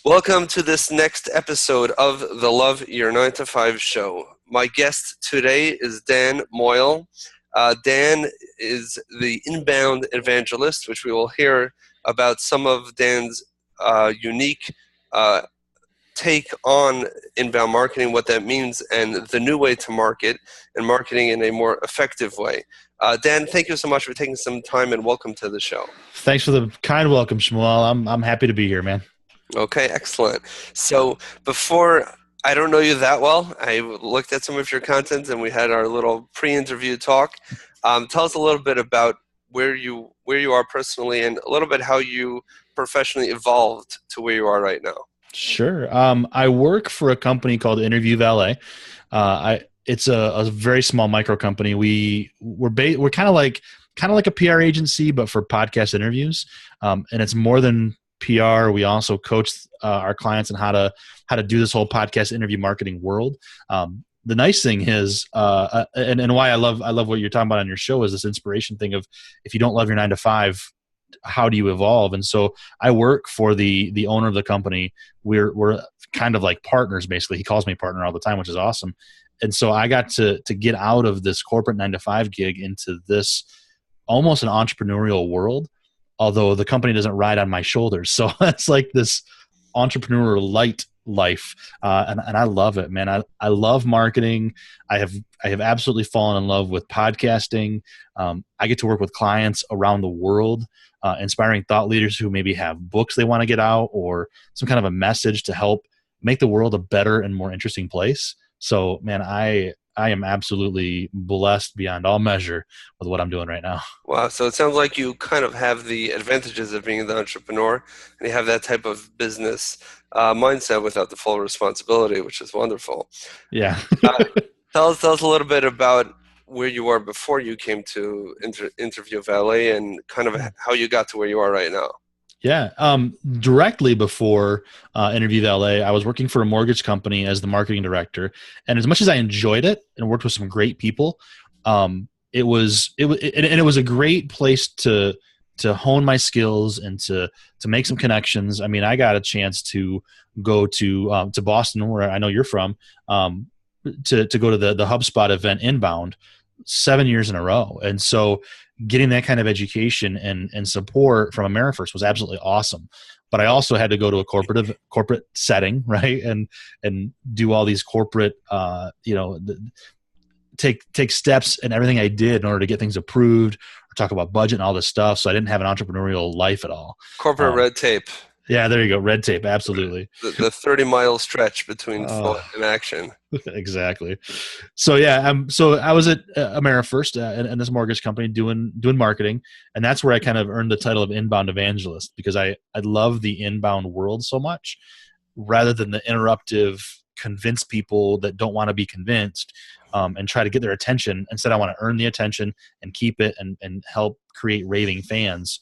Welcome to this next episode of the Love Your 9 to 5 show. My guest today is Dan Moyle. Dan is the inbound evangelist, which we will hear about some of Dan's unique take on inbound marketing, what that means, and the new way to market and marketing in a more effective way. Dan, thank you so much for taking some time and welcome to the show. Thanks for the kind welcome, Shmuel. I'm happy to be here, man. Okay, excellent. So before, I don't know you that well. I looked at some of your content and we had our little pre-interview talk. Tell us a little bit about where you are personally and a little bit how you professionally evolved to where you are right now. Sure. I work for a company called Interview Valet. It's a very small micro company. We're kind of like a PR agency, but for podcast interviews. And it's more than PR. We also coach our clients on how to do this whole podcast interview marketing world. The nice thing is, and why I love what you're talking about on your show is this inspiration thing of if you don't love your 9 to 5, how do you evolve? And so I work for the owner of the company. We're kind of like partners, basically. He calls me partner all the time, which is awesome. And so I got to get out of this corporate 9 to 5 gig into this almost an entrepreneurial world, although the company doesn't ride on my shoulders. So it's like this entrepreneur light life. And I love it, man. I love marketing. I have absolutely fallen in love with podcasting. I get to work with clients around the world, inspiring thought leaders who maybe have books they want to get out or some kind of a message to help make the world a better and more interesting place. So, man, I am absolutely blessed beyond all measure with what I'm doing right now. Wow. So it sounds like you kind of have the advantages of being the entrepreneur and you have that type of business mindset without the full responsibility, which is wonderful. Yeah. Tell us a little bit about where you were before you came to Interview Valet and kind of how you got to where you are right now. Yeah. Directly before Interview Valet, I was working for a mortgage company as the marketing director. And as much as I enjoyed it and worked with some great people, it was a great place to hone my skills and to make some connections. I mean, I got a chance to go to Boston, where I know you're from, to go to the HubSpot event inbound 7 years in a row. And so getting that kind of education and support from AmeriFirst was absolutely awesome. But I also had to go to a corporate setting, right? And do all these corporate, take steps and everything I did in order to get things approved or talk about budget and all this stuff. So I didn't have an entrepreneurial life at all. Corporate red tape. Yeah, there you go. Red tape. Absolutely. The 30-mile stretch between thought and action. Exactly. So yeah, so I was at AmeriFirst in this mortgage company doing marketing, and that's where I kind of earned the title of inbound evangelist because I love the inbound world so much, rather than the interruptive convince people that don't want to be convinced and try to get their attention. Instead, I want to earn the attention and keep it and help create raving fans.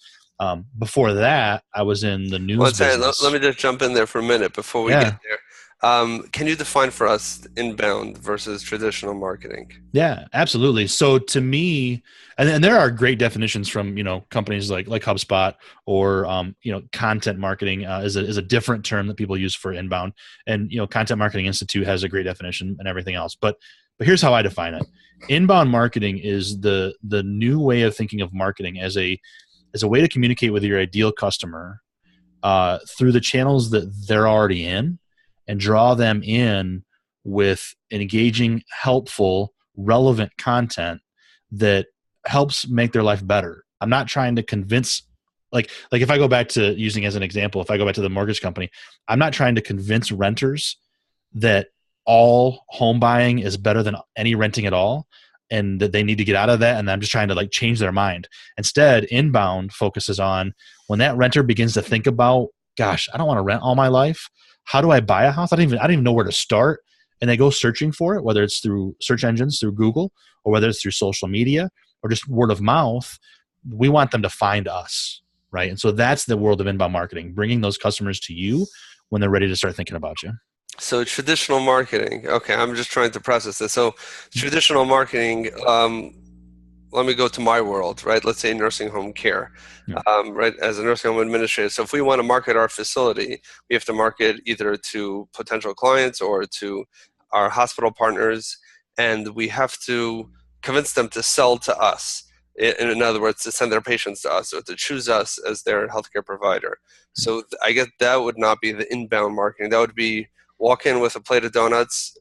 Before that, I was in the news business. Let me just jump in there for a minute before we get there. Can you define for us inbound versus traditional marketing? Yeah, absolutely. So to me, and there are great definitions from companies like HubSpot or content marketing is a different term that people use for inbound, and Content Marketing Institute has a great definition and everything else. But here's how I define it: inbound marketing is the new way of thinking of marketing as a way to communicate with your ideal customer through the channels that they're already in and draw them in with engaging, helpful, relevant content that helps make their life better. I'm not trying to convince, like if I go back to using as an example, if I go back to the mortgage company, I'm not trying to convince renters that all home buying is better than any renting at all, and that they need to get out of that. And I'm just trying to change their mind. Instead, inbound focuses on when that renter begins to think about, gosh, I don't want to rent all my life. How do I buy a house? I don't even know where to start. And they go searching for it, whether it's through search engines, through Google, or whether it's through social media or just word of mouth. We want them to find us, right? And so that's the world of inbound marketing, bringing those customers to you when they're ready to start thinking about you. So traditional marketing, okay, I'm just trying to process this. So traditional marketing, let me go to my world, right? Let's say nursing home care, Yeah. right? As a nursing home administrator. So if we want to market our facility, we have to market either to potential clients or to our hospital partners, and we have to convince them to sell to us. In other words, to send their patients to us or to choose us as their healthcare provider. So I guess that would not be the inbound marketing. That would be walk in with a plate of donuts.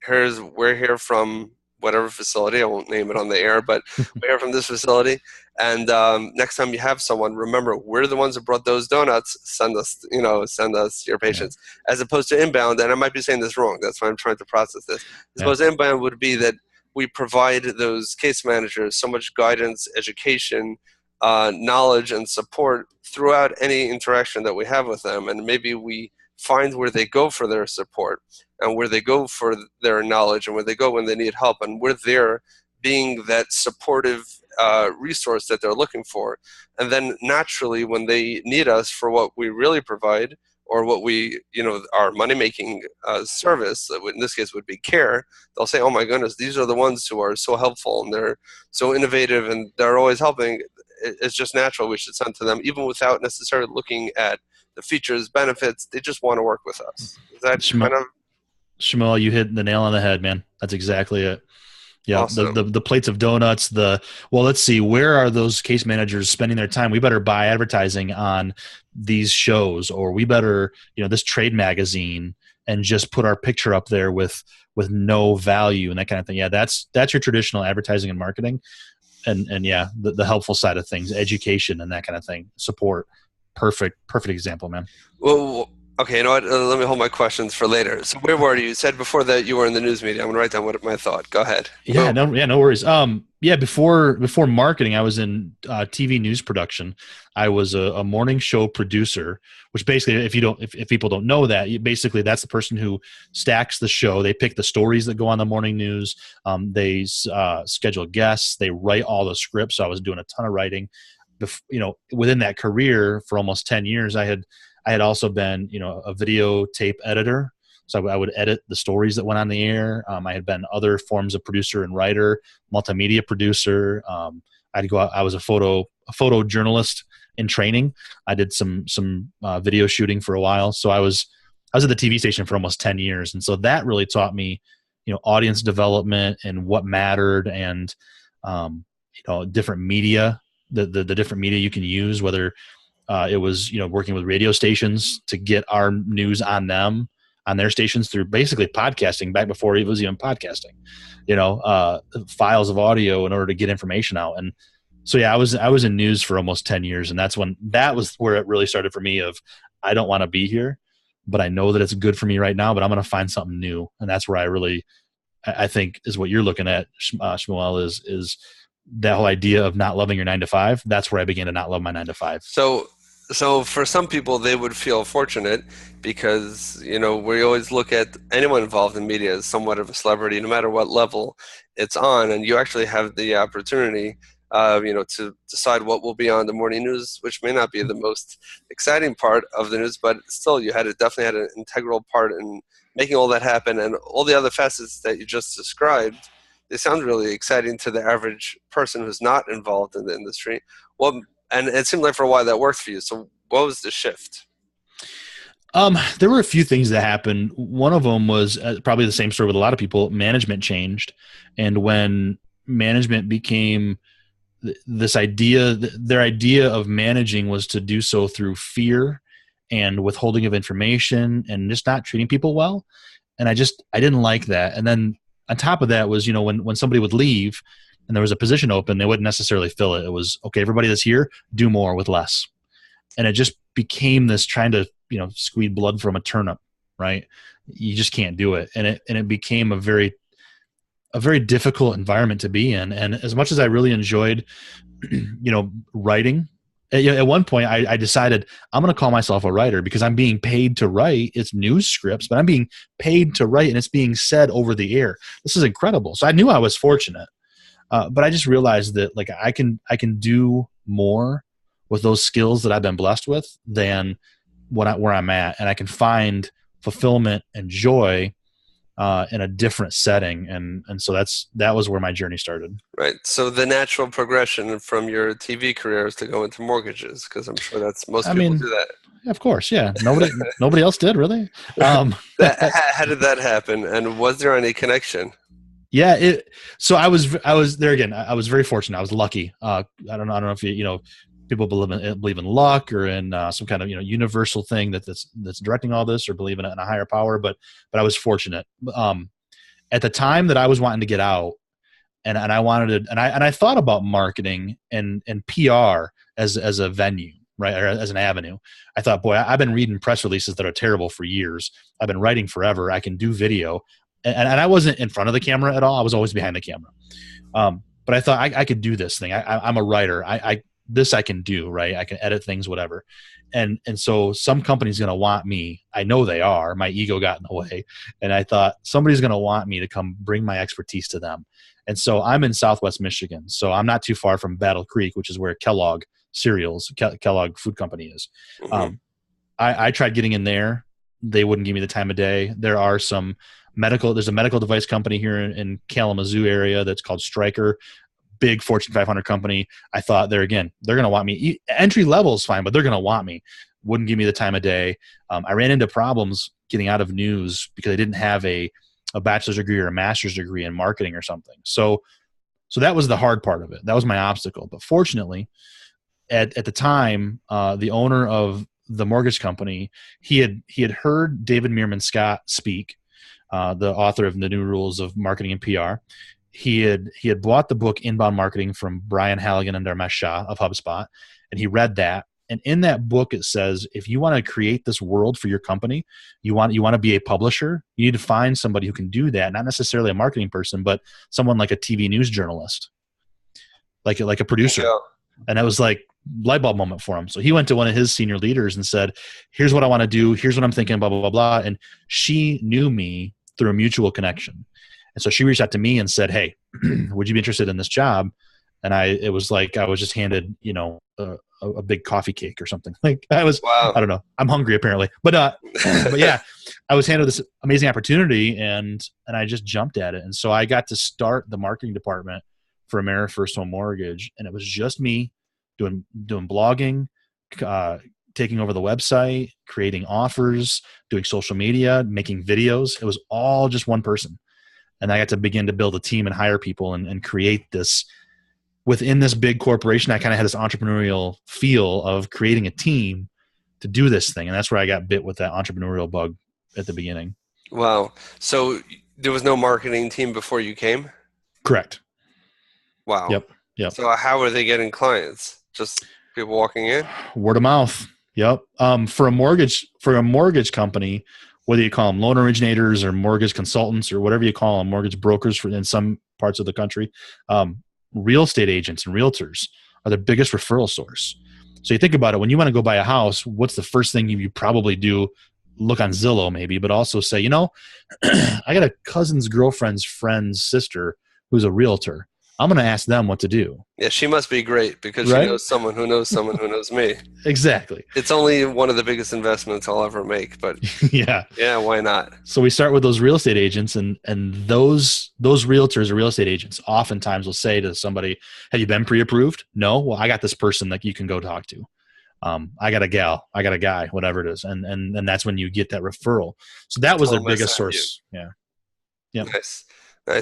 We're here from whatever facility. I won't name it on the air, but we're here from this facility. And next time you have someone, remember we're the ones that brought those donuts. Send us your Yeah. patients, as opposed to inbound. And I might be saying this wrong. That's why I'm trying to process this. As opposed to inbound would be that we provide those case managers so much guidance, education, knowledge, and support throughout any interaction that we have with them. And maybe we find where they go for their support and where they go for their knowledge and where they go when they need help. And we're there being that supportive resource that they're looking for. And then naturally, when they need us for what we really provide, or what we, our money-making service, in this case would be care, they'll say, oh my goodness, these are the ones who are so helpful and they're so innovative and they're always helping. It's just natural we should send to them, even without necessarily looking at the features, benefits. They just want to work with us. Is that kind of... Shmuel, you hit the nail on the head, man. That's exactly it. Yeah, awesome. the plates of donuts, let's see, where are those case managers spending their time? We better buy advertising on these shows, or we better, this trade magazine, and just put our picture up there with no value and that kind of thing. Yeah, that's your traditional advertising and marketing. And yeah, the helpful side of things, education and that kind of thing, support. Perfect example, man. Well, okay, you know what? Let me hold my questions for later. So where were you? You said before that you were in the news media. I'm going to write down what my thought. Go ahead. Yeah, no worries. Before marketing, I was in TV news production. I was a morning show producer, which basically, if people don't know that, basically that's the person who stacks the show. They pick the stories that go on the morning news. They schedule guests. They write all the scripts. So I was doing a ton of writing. Within that career for almost 10 years, I had also been, a videotape editor. So I would edit the stories that went on the air. I had been other forms of producer and writer, multimedia producer. I was a photo journalist in training. I did some video shooting for a while. So I was at the TV station for almost 10 years. And so that really taught me, audience development and what mattered, and, different media, the different media you can use, whether it was, working with radio stations to get our news on their stations through basically podcasting back before it was even podcasting, files of audio in order to get information out. And so, yeah, I was in news for almost 10 years. And that was where it really started for me of, I don't want to be here, but I know that it's good for me right now, but I'm going to find something new. And that's where I think is what you're looking at, Shmuel, is that whole idea of not loving your 9-to-5. That's where I began to not love my 9-to-5. So for some people, they would feel fortunate because, we always look at anyone involved in media as somewhat of a celebrity, no matter what level it's on. And you actually have the opportunity, to decide what will be on the morning news, which may not be the most exciting part of the news, but still you definitely had an integral part in making all that happen. And all the other facets that you just described, they sound really exciting to the average person who's not involved in the industry. And it seemed like for a while that worked for you. So what was the shift? There were a few things that happened. One of them was probably the same story with a lot of people. Management changed. And when management became this idea, their idea of managing was to do so through fear and withholding of information and just not treating people well. And I didn't like that. And then on top of that was, when somebody would leave and there was a position open, they wouldn't necessarily fill it. It was, okay, everybody that's here, do more with less. And it just became this trying to, squeeze blood from a turnip, right? You just can't do it. And it became a very difficult environment to be in. And as much as I really enjoyed, writing, at one point I decided I'm going to call myself a writer because I'm being paid to write. It's news scripts, but I'm being paid to write and it's being said over the air. This is incredible. So I knew I was fortunate. But I just realized that I can do more with those skills that I've been blessed with than where I'm at, and I can find fulfillment and joy in a different setting. And so that was where my journey started. Right. So the natural progression from your TV career is to go into mortgages, because I'm sure that's most I people mean, do that. of course, yeah. Nobody else did really. How did that happen? And was there any connection? Yeah. So I was there again. I was very fortunate. I was lucky. I don't know if people believe in luck or in some kind of universal thing that's directing all this, or believe in a higher power. But I was fortunate. At the time that I was wanting to get out, and I wanted to, and I thought about marketing and PR as a venue, right, or as an avenue. I thought, boy, I've been reading press releases that are terrible for years. I've been writing forever. I can do video, and I wasn't in front of the camera at all. I was always behind the camera. But I thought I could do this thing. I'm a writer. This I can do, right? I can edit things, whatever. And so some company's going to want me. I know they are. My ego got in the way. And I thought somebody's going to want me to come bring my expertise to them. And so I'm in Southwest Michigan. So I'm not too far from Battle Creek, which is where Kellogg Kellogg Food Company is. Mm-hmm. I tried getting in there. They wouldn't give me the time of day. There's a medical device company here in Kalamazoo area that's called Stryker. Big Fortune 500 company. I thought they're going to want me. Entry level is fine, but they're going to want me. Wouldn't give me the time of day. I ran into problems getting out of news because I didn't have a bachelor's degree or a master's degree in marketing or something. So that was the hard part of it. That was my obstacle. But fortunately, at the time, the owner of the mortgage company, he had heard David Meerman Scott speak, the author of The New Rules of Marketing and PR. He had bought the book Inbound Marketing from Brian Halligan and Dharmesh Shah of HubSpot, and he read that. And in that book, it says, if you want to create this world for your company, you want to be a publisher, you need to find somebody who can do that. Not necessarily a marketing person, but someone like a TV news journalist, like a producer. Yeah. And that was like light bulb moment for him. So he went to one of his senior leaders and said, here's what I want to do. Here's what I'm thinking, blah, blah, blah, blah. And she knew me through a mutual connection. And so she reached out to me and said, hey, would you be interested in this job? And it was like I was just handed, a big coffee cake or something. Like Wow. I don't know. I'm hungry apparently. But yeah, I was handed this amazing opportunity and I just jumped at it. And so I got to start the marketing department for AmeriFirst Home Mortgage. And it was just me doing blogging, taking over the website, creating offers, doing social media, making videos. It was all just one person. And I got to begin to build a team and hire people and create this within this big corporation. I kind of had this entrepreneurial feel of creating a team to do this thing. And that's where I got bit with that entrepreneurial bug at the beginning. Wow. So there was no marketing team before you came? Correct. Wow. Yep. So how are they getting clients? Just people walking in? Word of mouth. Yep. For a mortgage company, whether you call them loan originators or mortgage consultants or whatever you call them, mortgage brokers in some parts of the country, real estate agents and realtors are the biggest referral source. So you think about it, when you want to go buy a house, what's the first thing you probably do? Look on Zillow maybe, but also say, I got a cousin's girlfriend's friend's sister who's a realtor. I'm going to ask them what to do. Yeah, she must be great because Right? she knows someone who knows someone who knows me. Exactly. It's only one of the biggest investments I'll ever make, but Yeah, why not? So we start with those real estate agents, and those realtors or real estate agents oftentimes will say to somebody, have you been pre-approved? No? Well, I got this person that you can go talk to. I got a gal, I got a guy, whatever it is. And that's when you get that referral. So that was their biggest source. Yeah. Nice.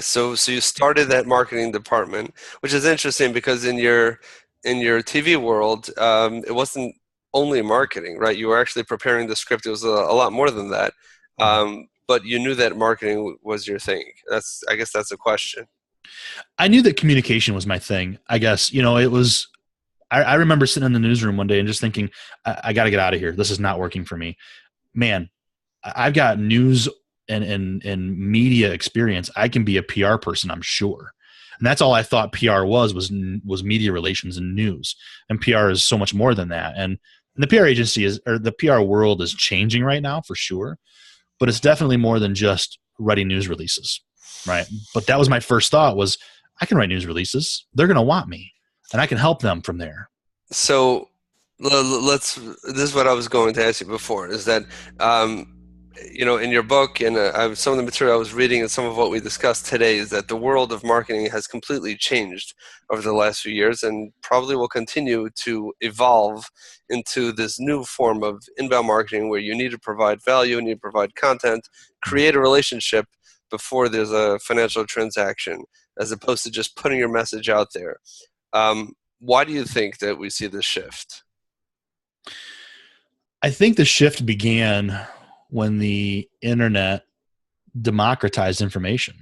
So you started that marketing department, which is interesting because in your TV world, it wasn't only marketing, right? You were actually preparing the script. It was a lot more than that. But you knew that marketing was your thing. I guess that's a question. I knew that communication was my thing. I guess, it was, I remember sitting in the newsroom one day and just thinking, I got to get out of here. This is not working for me. Man, I've got news and media experience. I can be a PR person, I'm sure. And that's all I thought PR was media relations and news. And PR is so much more than that. And the PR agency the PR world is changing right now for sure. But it's definitely more than just writing news releases, right? But that was my first thought was, I can write news releases. They're going to want me, and I can help them from there. So this is what I was going to ask you before, is that in your book and some of the material I was reading and some of what we discussed today is that the world of marketing has completely changed over the last few years and probably will continue to evolve into this new form of inbound marketing where you need to provide value and you need to provide content, create a relationship before there's a financial transaction, as opposed to just putting your message out there. Why do you think that we see this shift? I think the shift began when the internet democratized information.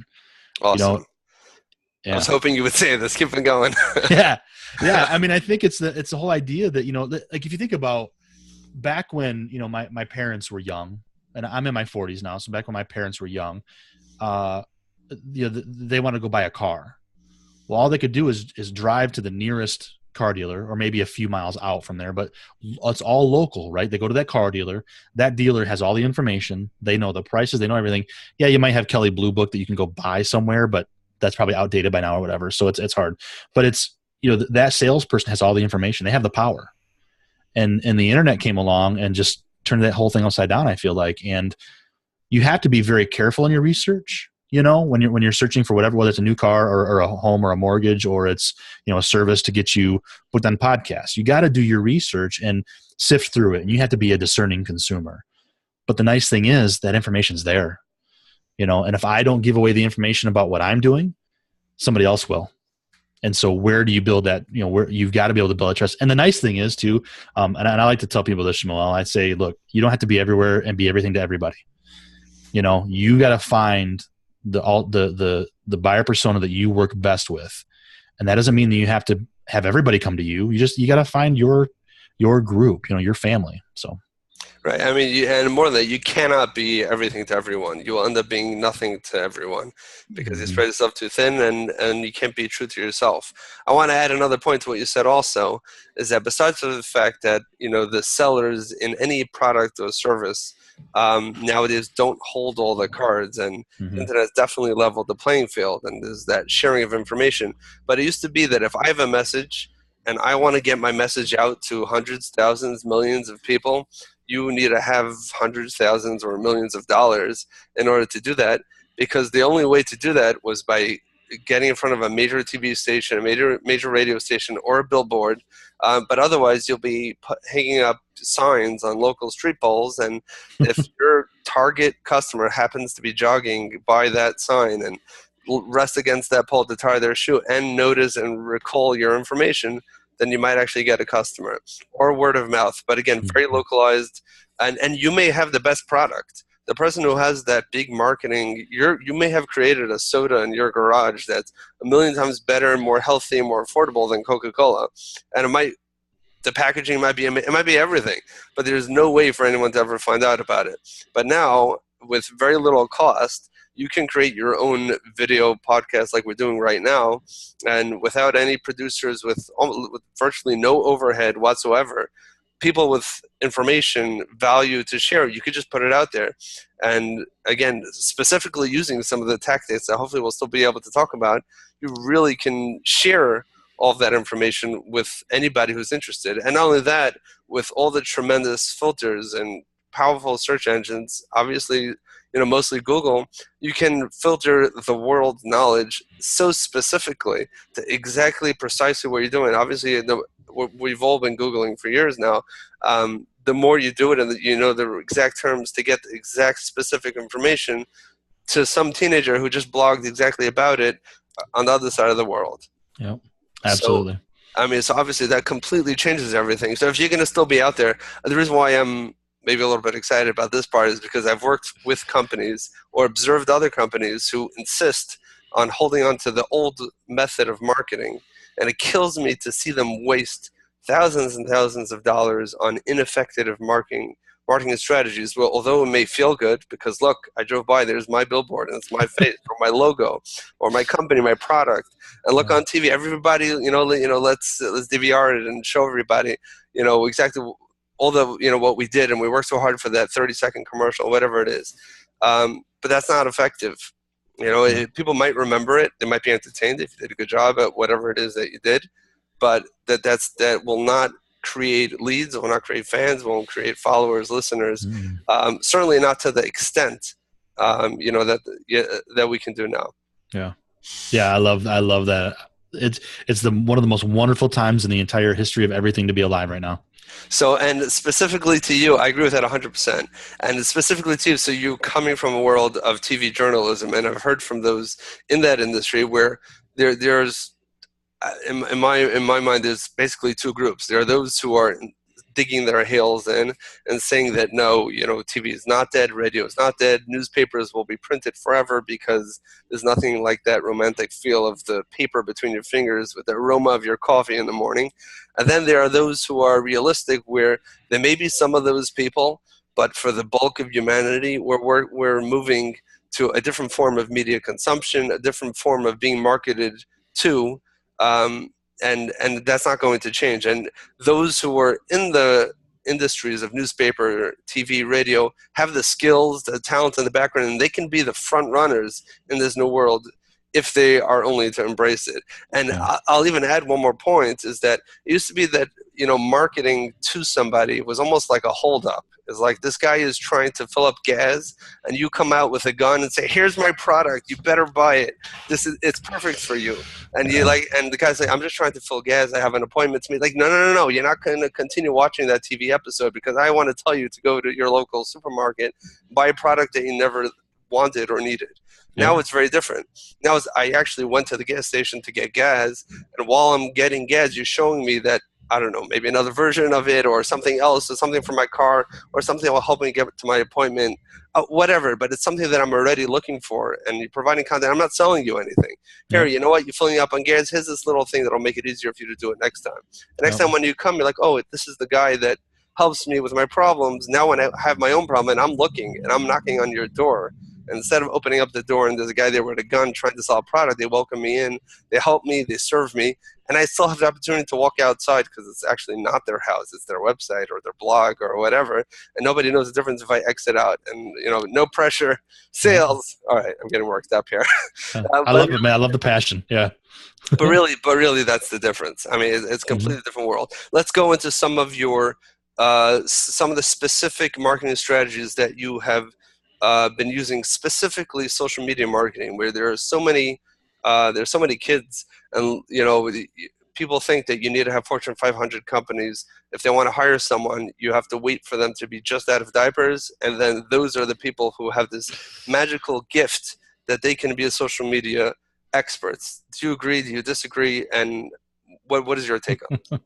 You know, Awesome. I was yeah, hoping you would say this. Keep it going. yeah, yeah. I mean, I think it's the whole idea that like if you think about back when my parents were young, and I'm in my 40s now, so back when my parents were young, uh, they want to go buy a car. Well, all they could do is drive to the nearest car dealer, or maybe a few miles out from there, but it's all local, right? They go to that car dealer. That dealer has all the information. They know the prices. They know everything. Yeah, you might have Kelley Blue Book that you can go buy somewhere, but that's probably outdated by now or whatever. So it's hard. But it's that salesperson has all the information. They have the power, and the internet came along and just turned that whole thing upside down. I feel like, and you have to be very careful in your research. When you're searching for whatever, whether it's a new car or a home or a mortgage, or it's a service to get you booked on podcasts, you got to do your research and sift through it, and you have to be a discerning consumer. But the nice thing is that information's there, and if I don't give away the information about what I'm doing, somebody else will. And so where do you build that? Where you've got to be able to build a trust. And the nice thing is too, and I like to tell people this, Shmuel, I say, look, you don't have to be everywhere and be everything to everybody. You got to find the buyer persona that you work best with. And that doesn't mean that you have to have everybody come to you. You got to find your group, your family. So. Right. I mean, and more than that, you cannot be everything to everyone. You will end up being nothing to everyone because you spread yourself too thin and you can't be true to yourself. I want to add another point to what you said also, is that besides the fact that, the sellers in any product or service nowadays don't hold all the cards, and the internet has definitely leveled the playing field, and there's that sharing of information. But it used to be that if I have a message and I want to get my message out to hundreds, thousands, millions of people, you need to have hundreds, thousands, or millions of dollars in order to do that, because the only way to do that was by getting in front of a major TV station, a major radio station, or a billboard. But otherwise, you'll be hanging up signs on local street poles, and if your target customer happens to be jogging by that sign and rest against that pole to tie their shoe and notice and recall your information, then you might actually get a customer, or word of mouth. But again, very localized, and you may have the best product. The person who has that big marketing, you may have created a soda in your garage that's a million times better and more healthy and more affordable than Coca-Cola, and the packaging might be everything, but there's no way for anyone to ever find out about it. But now, with very little cost, you can create your own video podcast like we're doing right now, and without any producers, with virtually no overhead whatsoever, people with information, value to share, you could just put it out there. And again, specifically using some of the tactics that hopefully we'll still be able to talk about, you really can share all of that information with anybody who's interested. And not only that, with all the tremendous filters and powerful search engines, obviously, mostly Google, you can filter the world knowledge so specifically to exactly precisely what you're doing. Obviously, we've all been Googling for years now. The more you do it and the exact terms to get the exact specific information to some teenager who just blogged exactly about it on the other side of the world. Yep, absolutely. So obviously that completely changes everything. So if you're going to still be out there, the reason why I'm maybe a little bit excited about this part is because I've worked with companies or observed other companies who insist on holding on to the old method of marketing. And it kills me to see them waste thousands and thousands of dollars on ineffective marketing strategies. Well, although it may feel good because look, I drove by, there's my billboard and it's my face or my logo or my company, my product, and look on TV, everybody, let's DVR it and show everybody, exactly all the, what we did, and we worked so hard for that 30-second commercial, whatever it is. But that's not effective. People might remember it. They might be entertained if you did a good job at whatever it is that you did, but that will not create leads, it will not create fans, it won't create followers, listeners. Mm. Certainly not to the extent that we can do now. Yeah. Yeah, I love that. It's one of the most wonderful times in the entire history of everything to be alive right now. So, and specifically to you, I agree with that 100%. And specifically to you, so you coming from a world of TV journalism, and I've heard from those in that industry where there's in my mind, there's basically two groups. There are those who are digging their heels in and saying that no, TV is not dead, radio is not dead, newspapers will be printed forever because there's nothing like that romantic feel of the paper between your fingers with the aroma of your coffee in the morning. And then there are those who are realistic, where there may be some of those people, but for the bulk of humanity, we're moving to a different form of media consumption, a different form of being marketed to. And that's not going to change. And those who are in the industries of newspaper, TV, radio have the skills, the talent, and the background, and they can be the front runners in this new world if they are only to embrace it. And Yeah. I'll even add one more point, is that it used to be that marketing to somebody was almost like a holdup. It's like, this guy is trying to fill up gas, and you come out with a gun and say, "Here's my product. You better buy it. It's perfect for you." And and the guy's like, "I'm just trying to fill gas. I have an appointment to meet." Like, no. You're not going to continue watching that TV episode because I want to tell you to go to your local supermarket, buy a product that you never wanted or needed. Yeah. Now it's very different. Now I actually went to the gas station to get gas, and while I'm getting gas, you're showing me that, I don't know, maybe another version of it or something else, or something for my car, or something that will help me get to my appointment, whatever. But it's something that I'm already looking for, and you're providing content. I'm not selling you anything. Here, you know what? You're filling up on gas. Here's this little thing that'll make it easier for you to do it next time. And next time when you come, you're like, "Oh, this is the guy that helps me with my problems." Now when I have my own problem and I'm looking and I'm knocking on your door, instead of opening up the door and there's a guy there with a gun trying to sell a product, they welcome me in, they help me, they serve me, and I still have the opportunity to walk outside because it's actually not their house, it's their website or their blog or whatever, and nobody knows the difference if I exit out. And no pressure, sales. All right, I'm getting worked up here. I love it, man. I love the passion. Yeah. but really, that's the difference. I mean, it's a completely different world. Let's go into some of your some of the specific marketing strategies that you have been using, specifically social media marketing, where there's so many kids, and people think that you need to have Fortune 500 companies. If they want to hire someone, you have to wait for them to be just out of diapers, and then those are the people who have this magical gift that they can be a social media experts. Do you agree? Do you disagree? And what is your take on it?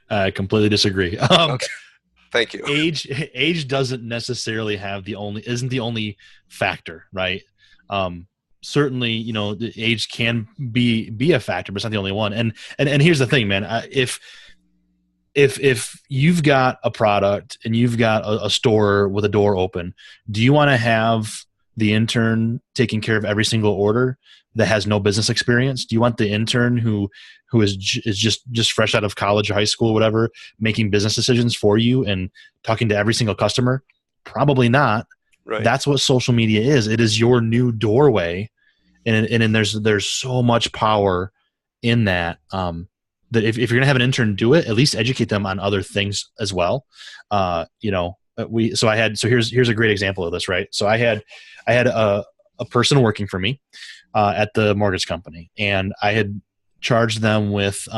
I completely disagree. Okay. Thank you. Age doesn't necessarily isn't the only factor, right? Certainly, the age can be a factor, but it's not the only one. And here's the thing, man. If you've got a product and you've got a store with a door open, do you want to have the intern taking care of every single order that has no business experience? Do you want the intern who is just fresh out of college or high school or whatever, making business decisions for you and talking to every single customer? Probably not. Right. That's what social media is. It is your new doorway, and there's so much power in that. That if you're gonna have an intern do it, at least educate them on other things as well. Here's a great example of this, right? So I had a person working for me at the mortgage company, and I had charged them with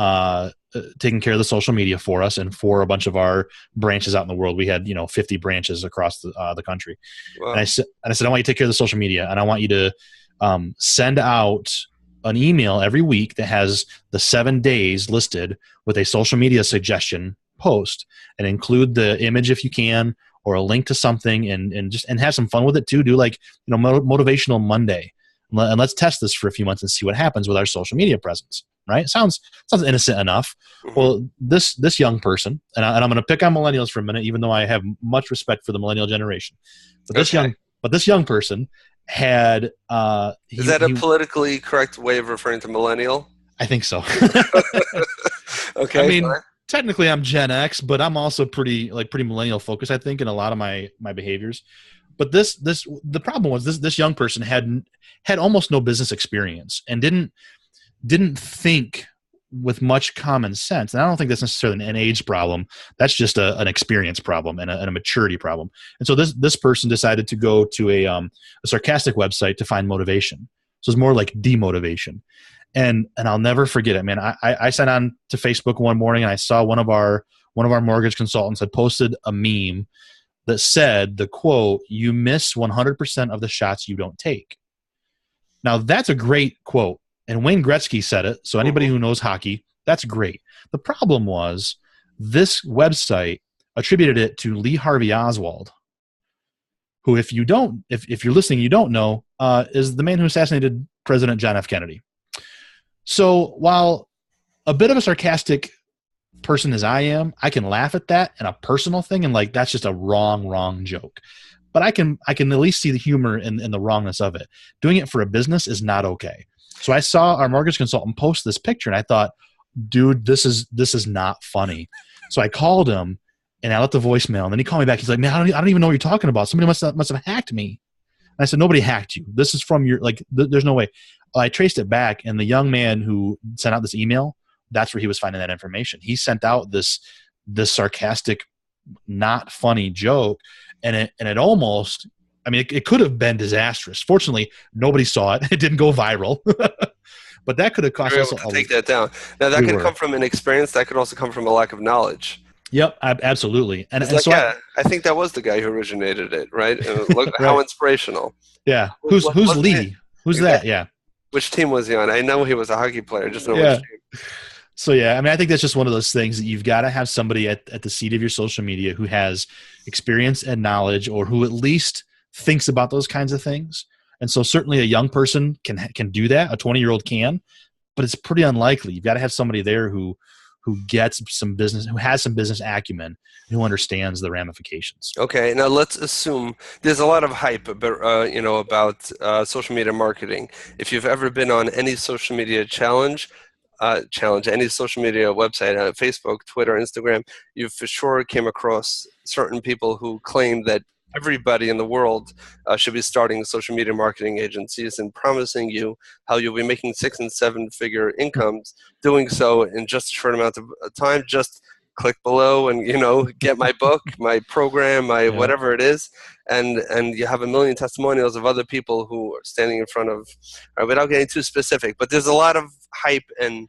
taking care of the social media for us and for a bunch of our branches out in the world. We had 50 branches across the country. Wow. And I said, I want you to take care of the social media, and I want you to send out an email every week that has the 7 days listed with a social media suggestion post, and include the image if you can, or a link to something, and have some fun with it too. Do motivational Monday, and let's test this for a few months and see what happens with our social media presence. Right? Sounds innocent enough. Mm-hmm. Well, this young person, and I'm going to pick on millennials for a minute, even though I have much respect for the millennial generation. But this young person had is that a politically correct way of referring to millennial? I think so. Okay. I mean, technically I'm Gen X, but I'm also pretty millennial focused, I think, in a lot of my behaviors. But the problem was this young person had almost no business experience and didn't think with much common sense. And I don't think that's necessarily an age problem. That's just an experience problem and a maturity problem. And so this person decided to go to a sarcastic website to find motivation. So it's more like demotivation. And I'll never forget it, man. I sat on to Facebook one morning and I saw one of our mortgage consultants had posted a meme that said the quote, "You miss 100% of the shots you don't take." Now that's a great quote. And Wayne Gretzky said it. So anybody who knows hockey, that's great. The problem was this website attributed it to Lee Harvey Oswald, who if you're listening, you don't know, is the man who assassinated President John F. Kennedy. So while a bit of a sarcastic person as I am, I can laugh at that and a personal thing and like that's just a wrong joke. But I can at least see the humor in the wrongness of it. Doing it for a business is not okay. So I saw our mortgage consultant post this picture and I thought, dude, this is not funny. So I called him and I left the voicemail and then he called me back. He's like, man, I don't even know what you're talking about. Somebody must have hacked me. And I said, nobody hacked you. This is from your, like, there's no way. I traced it back and the young man who sent out this email, that's where he was finding that information. He sent out this sarcastic, not funny joke, and it almost, I mean, it could have been disastrous. Fortunately, nobody saw it. It didn't go viral, but that could have cost us. Take that down. Now that could come from inexperience. That could also come from a lack of knowledge. Yep, absolutely. And like, so I think that was the guy who originated it, right? And look right. How inspirational. Yeah. Who's Lee? Who's that? Yeah. Which team was he on? I know he was a hockey player. Just know which team. So, yeah, I mean, I think that's just one of those things that you've got to have somebody at the seat of your social media who has experience and knowledge or who at least thinks about those kinds of things. And so certainly a young person can do that. A 20-year-old can, but it's pretty unlikely. You've got to have somebody there who gets some business, who has some business acumen, who understands the ramifications. Okay, now let's assume there's a lot of hype about social media marketing. If you've ever been on any social media challenge, any social media website, Facebook, Twitter, Instagram, you for sure came across certain people who claim that everybody in the world should be starting social media marketing agencies and promising you how you'll be making 6- and 7-figure incomes doing so in just a short amount of time. Just click below and get my book, my program, my whatever it is, and you have a million testimonials of other people who are standing in front of, without getting too specific, but there's a lot of hype and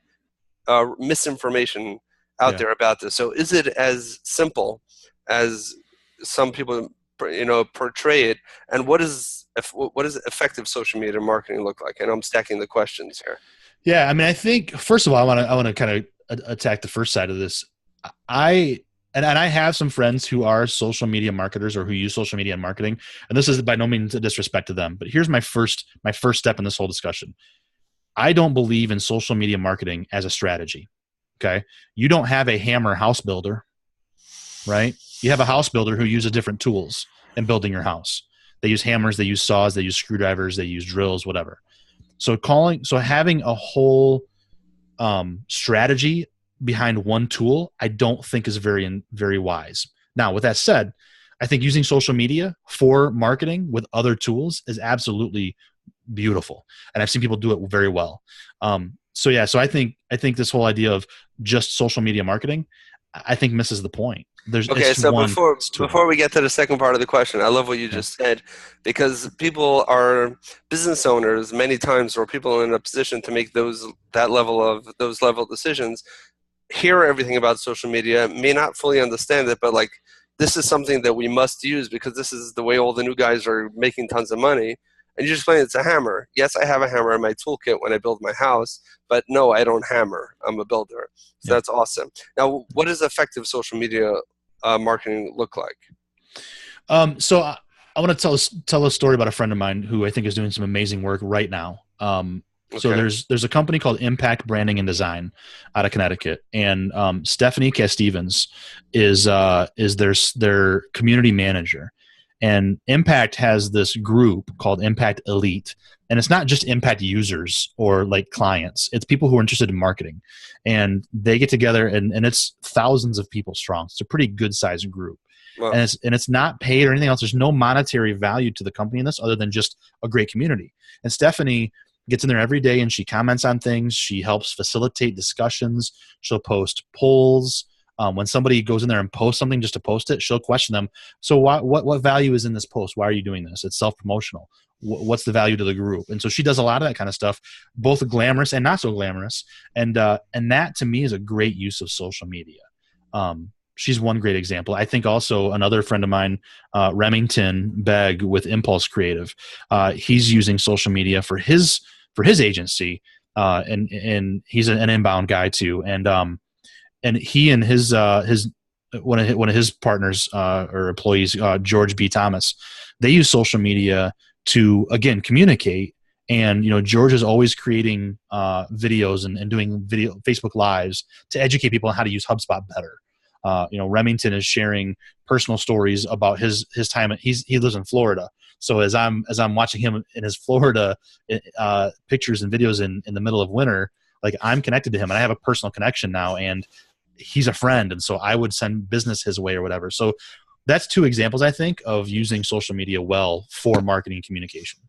misinformation out there about this. So is it as simple as some people portray it, and what does effective social media marketing look like? And I'm stacking the questions here. Yeah, I mean, I think first of all, I want to kind of attack the first side of this. I have some friends who are social media marketers or who use social media in marketing, and this is by no means a disrespect to them. But here's my first step in this whole discussion. I don't believe in social media marketing as a strategy. Okay, you don't have a hammer house builder, right? You have a house builder who uses different tools in building your house. They use hammers, they use saws, they use screwdrivers, they use drills, whatever. So having a whole strategy behind one tool, I don't think is very wise. Now, with that said, I think using social media for marketing with other tools is absolutely beautiful, and I've seen people do it very well. So I think this whole idea of just social media marketing, I think misses the point. Before we get to the second part of the question, I love what you just said, because people are business owners many times, or people in a position to make those level decisions, hear everything about social media, may not fully understand it, but like, this is something that we must use because this is the way all the new guys are making tons of money. And you just explain it's a hammer. Yes, I have a hammer in my toolkit when I build my house, but no, I don't hammer. I'm a builder. So that's awesome. Now, what does effective social media marketing look like? So I want to tell a story about a friend of mine who I think is doing some amazing work right now. So there's a company called Impact Branding and Design out of Connecticut, and Stephanie Castevens is their community manager. And Impact has this group called Impact Elite, and it's not just Impact users or like clients. It's people who are interested in marketing, and they get together, and it's thousands of people strong. It's a pretty good sized group. Wow. And it's not paid or anything else. There's no monetary value to the company in this other than just a great community. And Stephanie gets in there every day and she comments on things. She helps facilitate discussions. She'll post polls. When somebody goes in there and posts something just to post it, she'll question them. So what value is in this post? Why are you doing this? It's self-promotional. What's the value to the group? And so she does a lot of that kind of stuff, both glamorous and not so glamorous. And that to me is a great use of social media. She's one great example. I think also another friend of mine, Remington Begg with Impulse Creative, he's using social media for his agency, and he's an inbound guy too. And he and his one of his partners or employees, George B. Thomas, they use social media to, again, communicate. And George is always creating videos and doing Facebook Lives to educate people on how to use HubSpot better. Remington is sharing personal stories about his time. He lives in Florida, so as I'm watching him in his Florida pictures and videos in the middle of winter, like, I'm connected to him and I have a personal connection now, and he's a friend, and so I would send business his way or whatever. So that's two examples, I think, of using social media well for marketing communication.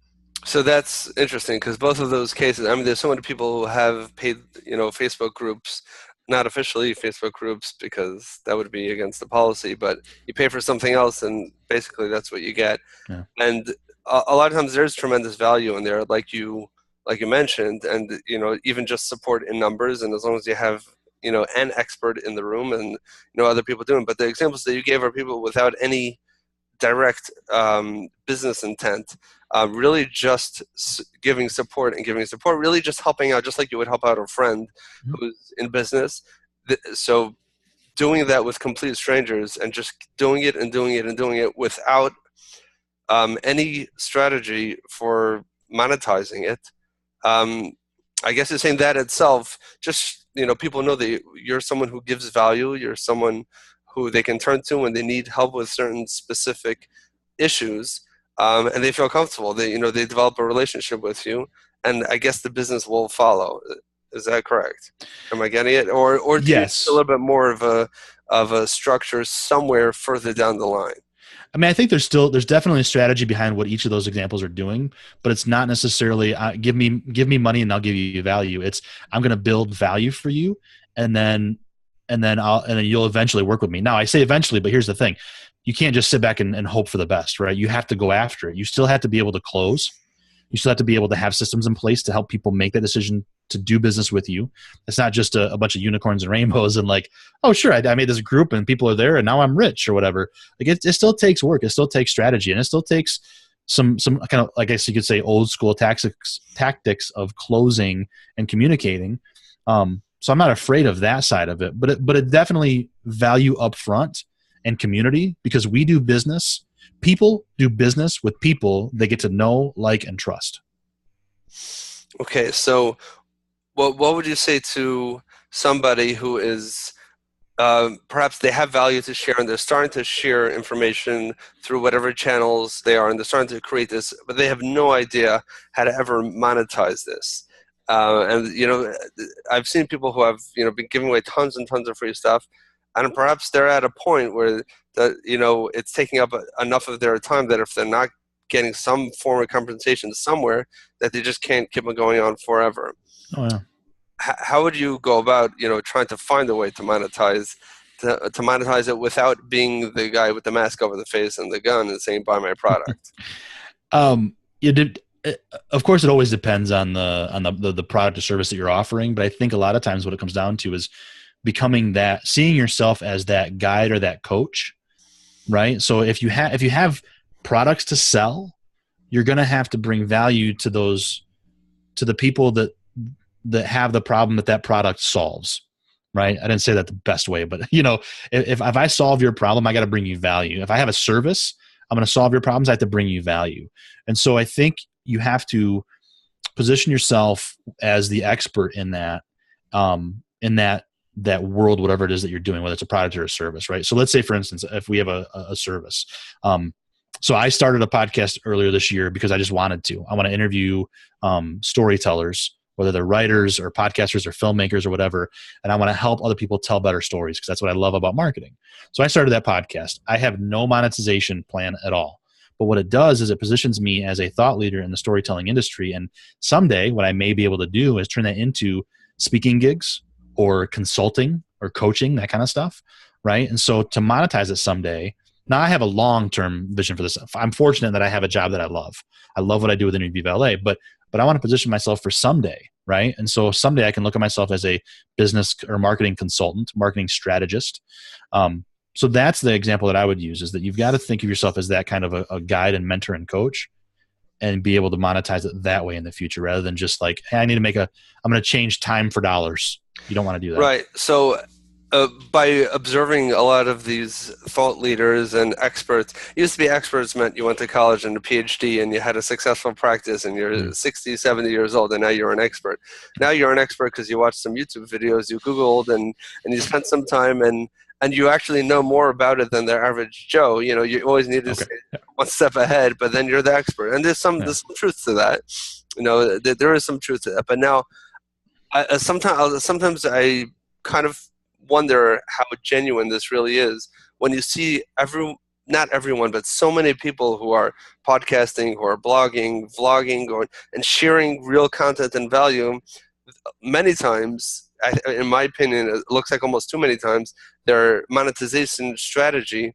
So that's interesting, because both of those cases, I mean, there's so many people who have paid, Facebook groups, not officially Facebook groups, because that would be against the policy, but you pay for something else and basically that's what you get. Yeah. And a lot of times there's tremendous value in there, like you mentioned, and, even just support in numbers. And as long as you have, an expert in the room and, other people doing, but the examples that you gave are people without any direct business intent, really just giving support, really just helping out, just like you would help out a friend who's in business. So doing that with complete strangers and just doing it without any strategy for monetizing it. I guess you're saying that itself, just, people know that you're someone who gives value, you're someone who they can turn to when they need help with certain specific issues, and they feel comfortable. They develop a relationship with you, and I guess the business will follow. Is that correct? Am I getting it? Or do yes, you need a little bit more of a structure somewhere further down the line? I mean, I think there's definitely a strategy behind what each of those examples are doing, but it's not necessarily give me money and I'll give you value. It's, I'm going to build value for you, and then you'll eventually work with me. Now, I say eventually, but here's the thing: you can't just sit back and hope for the best, right? You have to go after it. You still have to be able to close. You still have to be able to have systems in place to help people make that decision to do business with you. It's not just a bunch of unicorns and rainbows and like, oh, sure, I made this group and people are there and now I'm rich or whatever. Like, it still takes work. It still takes strategy, and it still takes some kind of, I guess you could say, old school tactics of closing and communicating. So I'm not afraid of that side of it, but it definitely value upfront and community, because we do business. People do business with people they get to know, like, and trust. Okay, so what would you say to somebody who is perhaps they have value to share and they're starting to share information through whatever channels they are, and they're starting to create this, but they have no idea how to ever monetize this? And I've seen people who have been giving away tons and tons of free stuff, and perhaps they're at a point where it's taking up enough of their time that if they're not getting some form of compensation somewhere, that they just can't keep on going on forever. Oh, yeah. How would you go about trying to find a way to monetize it without being the guy with the mask over the face and the gun and saying buy my product? Of course, it always depends on the product or service that you're offering, but I think a lot of times what it comes down to is seeing yourself as that guide or that coach, right? So if you have products to sell, you're going to have to bring value to the people that have the problem that product solves, right? I didn't say that the best way, but if I solve your problem, I got to bring you value. If I have a service, I'm going to solve your problems. I have to bring you value. And so I think you have to position yourself as the expert in that world, whatever it is that you're doing, whether it's a product or a service, right? So let's say, for instance, if we have a service. So I started a podcast earlier this year because I just wanted to. I want to interview storytellers, whether they're writers or podcasters or filmmakers or whatever, and I want to help other people tell better stories, because that's what I love about marketing. So I started that podcast. I have no monetization plan at all. But what it does is it positions me as a thought leader in the storytelling industry. And someday what I may be able to do is turn that into speaking gigs or consulting or coaching, that kind of stuff. Right. And so to monetize it someday, now I have a long-term vision for this. I'm fortunate that I have a job that I love. I love what I do with Interview LA, but I want to position myself for someday. Right. And so someday I can look at myself as a business or marketing consultant, marketing strategist. So that's the example that I would use, is that you've got to think of yourself as that kind of a guide and mentor and coach, and be able to monetize it that way in the future, rather than just like, hey, I'm going to change time for dollars. You don't want to do that. Right. So by observing a lot of these thought leaders and experts, it used to be experts meant you went to college and a PhD and you had a successful practice and you're 60, 70 years old and now you're an expert. Now you're an expert because you watched some YouTube videos, you Googled and you spent some time and you actually know more about it than the average Joe. You know, you always need to stay one step ahead, but then you're the expert. And there's some truth to that. You know, there is some truth to that. But now, sometimes I kind of wonder how genuine this really is when you see not everyone, but so many people who are podcasting, who are blogging, vlogging, and sharing real content and value. Many times, in my opinion, it looks like almost too many times, their monetization strategy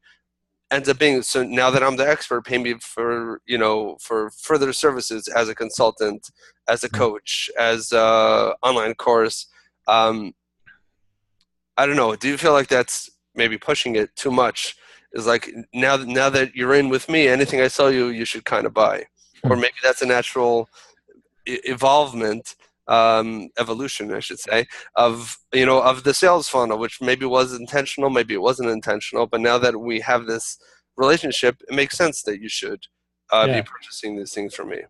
ends up being, so now that I'm the expert, pay me for further services as a consultant, as a coach, as an online course. I don't know. Do you feel like that's maybe pushing it too much? Is like, now that you're in with me, anything I sell you, you should kind of buy. Or maybe that's a natural evolution, I should say, of the sales funnel, which maybe was intentional, maybe it wasn't intentional, but now that we have this relationship, it makes sense that you should be purchasing these things from me.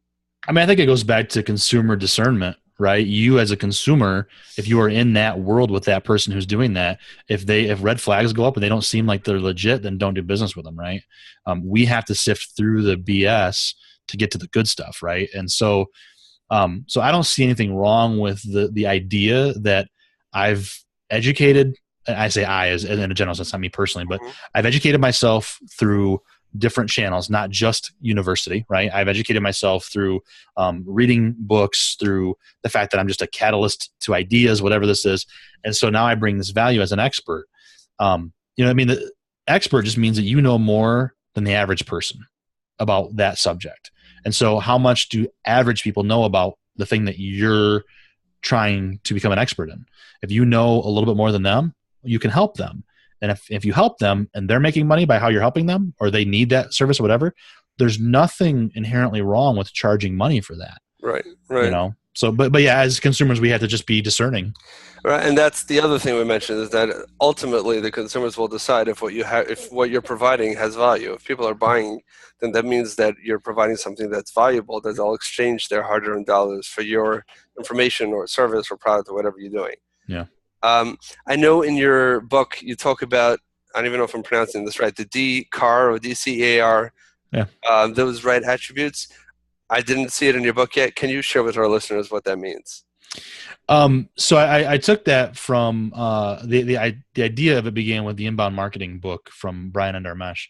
I mean, I think it goes back to consumer discernment, right? You as a consumer, if you are in that world with that person who's doing that, if red flags go up and they don't seem like they're legit, then don't do business with them, right? We have to sift through the BS to get to the good stuff, right? And so I don't see anything wrong with the idea that I've educated. I say I as in a general sense, not me personally, but I've educated myself through different channels, not just university, right? I've educated myself through reading books, through the fact that I'm just a catalyst to ideas, whatever this is. And so now I bring this value as an expert. The expert just means that you know more than the average person about that subject. And so how much do average people know about the thing that you're trying to become an expert in? If you know a little bit more than them, you can help them. And if you help them and they're making money by how you're helping them, or they need that service or whatever, there's nothing inherently wrong with charging money for that. Right. So, but yeah, as consumers, we have to just be discerning. Right, and that's the other thing we mentioned, is that ultimately the consumers will decide if what you're providing has value. If people are buying, then that means that you're providing something that's valuable, that they'll exchange their hard-earned dollars for your information or service or product or whatever you're doing. Yeah. I know in your book you talk about, I don't even know if I'm pronouncing this right, the DCAR or DCAR, those right attributes. I didn't see it in your book yet. Can you share with our listeners what that means? So I took that from the idea of it began with the Inbound Marketing book from Brian and Dharmesh.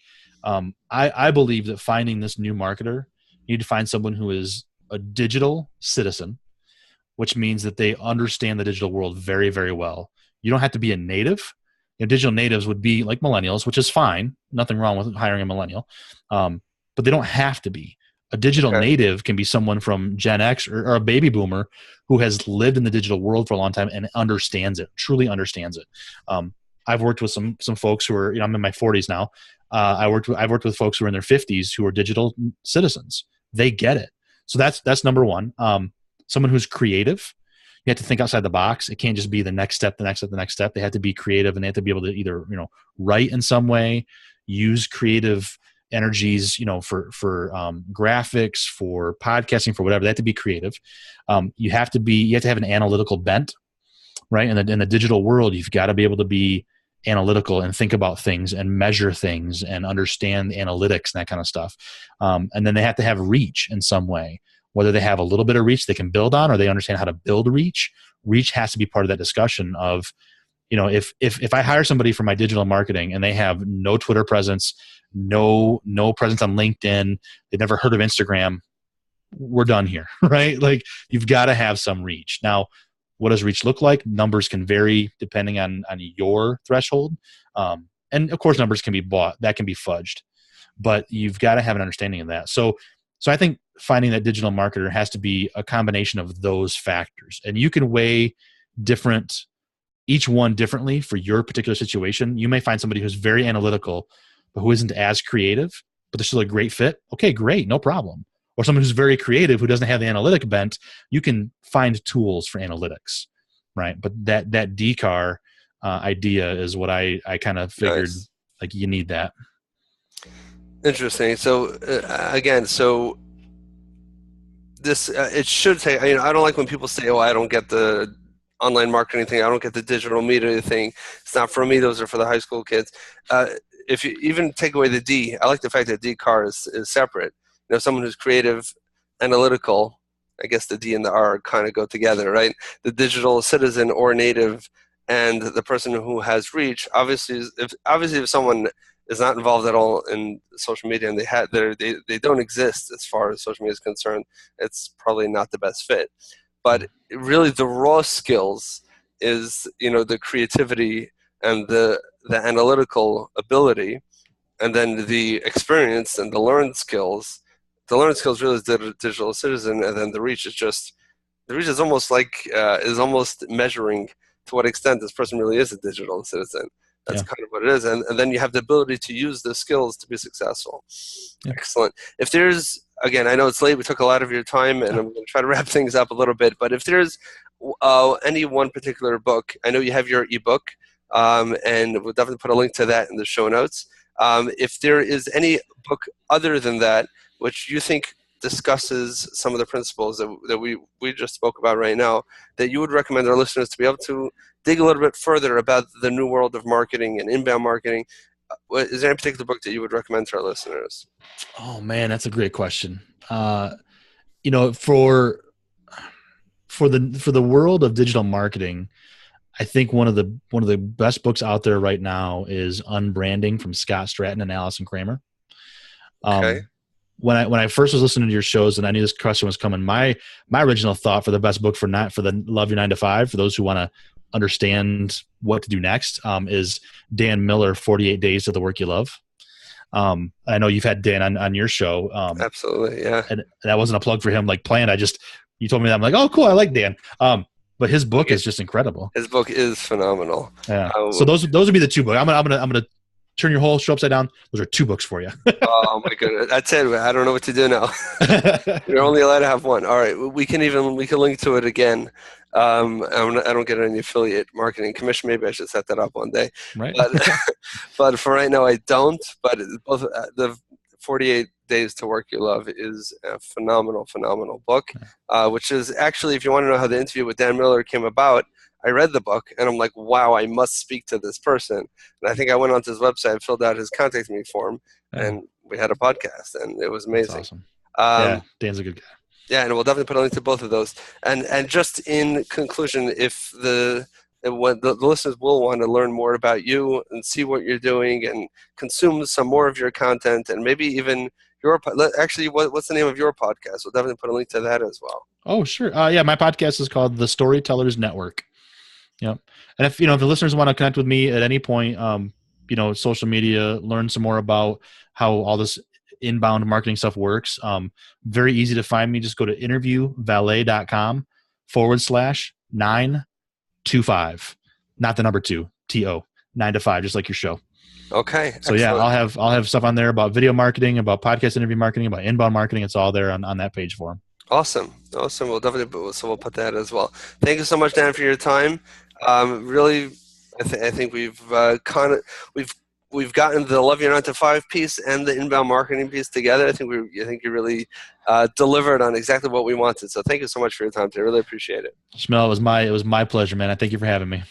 I believe that finding this new marketer, you need to find someone who is a digital citizen, which means that they understand the digital world very, very well. You don't have to be a native. Digital natives would be like millennials, which is fine. Nothing wrong with hiring a millennial. But they don't have to be. A digital native can be someone from Gen X or a baby boomer who has lived in the digital world for a long time and understands it, truly understands it. I've worked with some folks who are, I'm in my 40s now. I've worked with folks who are in their 50s who are digital citizens. They get it. So that's number one. Someone who's creative. You have to think outside the box. It can't just be the next step, the next step, the next step. They have to be creative, and they have to be able to either, write in some way, use creative energies, for graphics, for podcasting, for whatever. They have to be creative. You have to have an analytical bent, right? In the digital world, you've got to be able to be analytical and think about things and measure things and understand analytics and that kind of stuff. And then they have to have reach in some way. Whether they have a little bit of reach they can build on, or they understand how to build reach. Reach has to be part of that discussion of, if I hire somebody for my digital marketing and they have no Twitter presence, no presence on LinkedIn, they've never heard of Instagram, we're done here, right? Like, you've got to have some reach. Now, what does reach look like? Numbers can vary depending on your threshold. And of course, numbers can be bought, that can be fudged, but you've got to have an understanding of that. So I think finding that digital marketer has to be a combination of those factors, and you can weigh each one differently for your particular situation. You may find somebody who's very analytical, but who isn't as creative, but they're still a great fit. Okay, great, no problem. Or someone who's very creative, who doesn't have the analytic bent, you can find tools for analytics, right? But that DCAR idea is what I kind of figured. Nice. Like, you need that. Interesting. So again, this it should say. I don't like when people say, "Oh, I don't get the online marketing thing. I don't get the digital media thing. It's not for me. Those are for the high school kids." If you even take away the D, I like the fact that DCAR is separate. Someone who's creative, analytical, I guess the D and the R kind of go together, right? The digital citizen or native, and the person who has reach. Obviously, if someone is not involved at all in social media and they don't exist as far as social media is concerned, it's probably not the best fit. But really, the raw skills is the creativity and the analytical ability, and then the experience and the learned skills. The learned skills really is the digital citizen, and then the reach is almost almost measuring to what extent this person really is a digital citizen. That's kind of what it is, and then you have the ability to use the skills to be successful. Yeah. Excellent. If there's, again, I know it's late, we took a lot of your time, and I'm going to try to wrap things up a little bit, but if there's any one particular book, I know you have your ebook, and we'll definitely put a link to that in the show notes. If there is any book other than that, which you think discusses some of the principles that we just spoke about right now, that you would recommend our listeners to be able to dig a little bit further about the new world of marketing and inbound marketing, is there any particular book that you would recommend to our listeners? Oh man, that's a great question. For the world of digital marketing, I think one of the best books out there right now is Unbranding from Scott Stratton and Allison Kramer. Okay. When I first was listening to your shows and I knew this question was coming, my original thought for the best book for the Love Your 9 to 5, for those who want to understand what to do next, is Dan Miller, 48 Days to the Work You Love. I know you've had Dan on your show. Absolutely, yeah. And that wasn't a plug for him like planned. You told me that. I'm like, oh, cool, I like Dan. But his book is just incredible. His book is phenomenal. Yeah. So those would be the two books. I'm gonna turn your whole show upside down. Those are two books for you. Oh my goodness, that's it. I don't know what to do now. You're only allowed to have one. All right, we can link to it again. I don't get any affiliate marketing commission. Maybe I should set that up one day. Right. But for right now, I don't. But both the 48 Days to Work You Love is a phenomenal book, which is actually, if you want to know how the interview with Dan Miller came about, I read the book and I'm like, wow, I must speak to this person. And I think I went onto his website, filled out his contact me form, and we had a podcast, and it was amazing. That's awesome. Dan's a good guy. Yeah, and we'll definitely put a link to both of those. And just in conclusion, if the listeners will want to learn more about you and see what you're doing and consume some more of your content, and maybe even what's the name of your podcast? We'll definitely put a link to that as well. Oh, sure. My podcast is called The Storytellers Network. Yep. And if the listeners want to connect with me at any point, social media, learn some more about how all this inbound marketing stuff works. Very easy to find me. Just go to interviewvalet.com/925, not the number 2, TO, 9 to 5, just like your show. Okay. So excellent. Yeah, I'll have stuff on there about video marketing, about podcast interview marketing, about inbound marketing. It's all there on that page for them. Awesome. We'll definitely, so we'll put that as well. Thank you so much, Dan, for your time. Really, I think we've gotten the Love Your 9 to 5 piece and the inbound marketing piece together. I think you really delivered on exactly what we wanted. So thank you so much for your time today. I really appreciate it. Shmuel, it was my pleasure, man. I thank you for having me.